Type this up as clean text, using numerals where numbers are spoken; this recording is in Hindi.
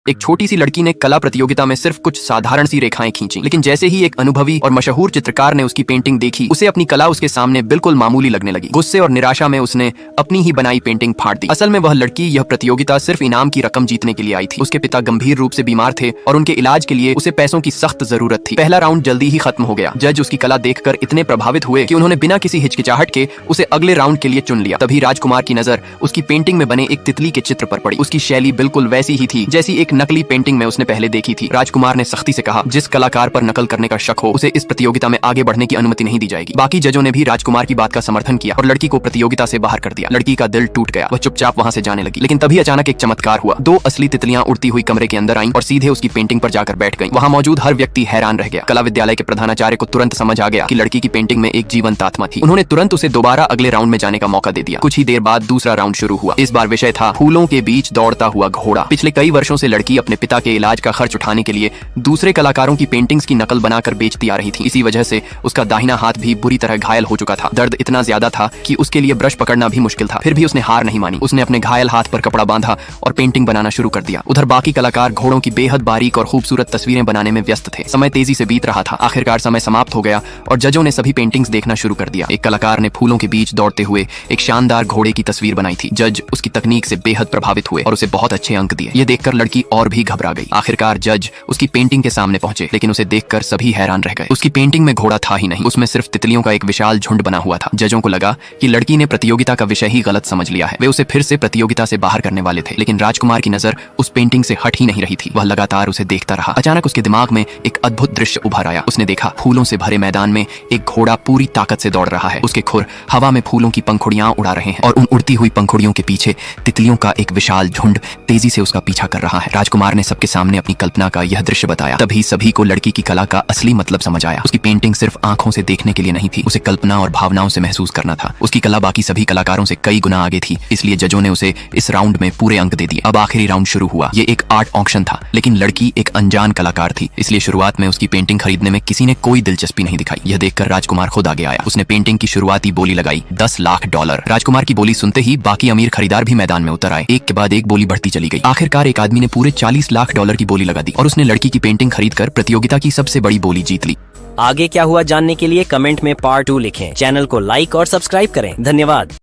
एक छोटी सी लड़की ने कला प्रतियोगिता में सिर्फ कुछ साधारण सी रेखाएं खींची, लेकिन जैसे ही एक अनुभवी और मशहूर चित्रकार ने उसकी पेंटिंग देखी, उसे अपनी कला उसके सामने बिल्कुल मामूली लगने लगी। गुस्से और निराशा में उसने अपनी ही बनाई पेंटिंग फाड़ दी। असल में वह लड़की यह प्रतियोगिता सिर्फ इनाम की रकम जीतने के लिए आई थी। उसके पिता गंभीर रूप से बीमार थे और उनके इलाज के लिए उसे पैसों की सख्त जरूरत थी। पहला राउंड जल्दी ही खत्म हो गया। जज उसकी कला देखकर इतने प्रभावित हुए कि उन्होंने बिना किसी हिचकिचाहट के उसे अगले राउंड के लिए चुन लिया। तभी राजकुमार की नजर उसकी पेंटिंग में बने एक तितली के चित्र पर पड़ी। उसकी शैली बिल्कुल वैसी ही थी जैसी एक नकली पेंटिंग में उसने पहले देखी थी। राजकुमार ने सख्ती से कहा, जिस कलाकार पर नकल करने का शक हो उसे इस प्रतियोगिता में आगे बढ़ने की अनुमति नहीं दी जाएगी। बाकी जजों ने भी राजकुमार की बात का समर्थन किया और लड़की को प्रतियोगिता से बाहर कर दिया। लड़की का दिल टूट गया। वह चुपचाप वहां से जाने लगी, लेकिन तभी अचानक एक चमत्कार हुआ। दो असली तितलियां उड़ती हुई कमरे के अंदर आईं और सीधे उसकी पेंटिंग पर जाकर बैठ गईं। वहां मौजूद हर व्यक्ति हैरान रह गया। कला विद्यालय के प्रधानाचार्य को तुरंत समझ आ गया कि लड़की की पेंटिंग में एक जीवंत आत्मा थी। उन्होंने तुरंत उसे दोबारा अगले राउंड में जाने का मौका दे दिया। कुछ ही देर बाद दूसरा राउंड शुरू हुआ। इस बार विषय था फूलों के बीच दौड़ता हुआ घोड़ा। पिछले कई वर्षों से लड़की अपने पिता के इलाज का खर्च उठाने के लिए दूसरे कलाकारों की पेंटिंग्स की नकल बनाकर बेचती आ रही थी। इसी वजह से उसका दाहिना हाथ भी बुरी तरह घायल हो चुका था। दर्द इतना ज्यादा था कि उसके लिए ब्रश पकड़ना भी मुश्किल था। फिर भी उसने हार नहीं मानी। उसने अपने घायल हाथ पर कपड़ा बांधा और पेंटिंग बनाना शुरू कर दिया। उधर बाकी कलाकार घोड़ों की बेहद बारीक और खूबसूरत तस्वीरें बनाने में व्यस्त थे। समय तेजी से बीत रहा था। आखिरकार समय समाप्त हो गया और जजों ने सभी पेंटिंग्स देखना शुरू कर दिया। एक कलाकार ने फूलों के बीच दौड़ते हुए एक शानदार घोड़े की तस्वीर बनाई थी। जज उसकी तकनीक से बेहद प्रभावित हुए और उसे बहुत अच्छे अंक दिए। यह देखकर लड़की और भी घबरा गई। आखिरकार जज उसकी पेंटिंग के सामने पहुंचे, लेकिन उसे देखकर सभी हैरान रह गए। उसकी पेंटिंग में घोड़ा था ही नहीं, उसमें सिर्फ तितलियों का एक विशाल झुंड बना हुआ था। जजों को लगा कि लड़की ने प्रतियोगिता का विषय ही गलत समझ लिया है। वे उसे फिर से प्रतियोगिता से बाहर करने वाले थे, लेकिन राजकुमार की नजर उस पेंटिंग से हट ही नहीं रही थी। वह लगातार उसे देखता रहा। अचानक उसके दिमाग में एक अद्भुत दृश्य उभर आया। उसने देखा फूलों से भरे मैदान में एक घोड़ा पूरी ताकत से दौड़ रहा है। उसके खुर हवा में फूलों की पंखुड़ियां उड़ा रहे हैं और उन उड़ती हुई पंखुड़ियों के पीछे तितलियों का एक विशाल झुंड तेजी से उसका पीछा कर रहा है। राजकुमार ने सबके सामने अपनी कल्पना का यह दृश्य बताया। तभी सभी को लड़की की कला का असली मतलब समझ आया। उसकी पेंटिंग सिर्फ आंखों से देखने के लिए नहीं थी, उसे कल्पना और भावनाओं से महसूस करना था। उसकी कला बाकी सभी कलाकारों से कई गुना आगे थी, इसलिए जजों ने उसे इस राउंड में पूरे अंक दे दिए। अब आखिरी राउंड शुरू हुआ। ये एक आर्ट ऑक्शन था, लेकिन लड़की एक अनजान कलाकार थी, इसलिए शुरुआत में उसकी पेंटिंग खरीदने में किसी ने कोई दिलचस्पी नहीं दिखाई। यह देखकर राजकुमार खुद आगे आया। उसने पेंटिंग की शुरुआती बोली लगाई, $10 लाख। राजकुमार की बोली सुनते ही बाकी अमीर खरीदार भी मैदान में उतर आए। एक के बाद एक बोली बढ़ती चली गई। आखिरकार एक आदमी ने पूरे $40 लाख की बोली लगा दी और उसने लड़की की पेंटिंग खरीदकर प्रतियोगिता की सबसे बड़ी बोली जीत ली। आगे क्या हुआ जानने के लिए कमेंट में पार्ट 2 लिखें। चैनल को लाइक और सब्सक्राइब करें। धन्यवाद।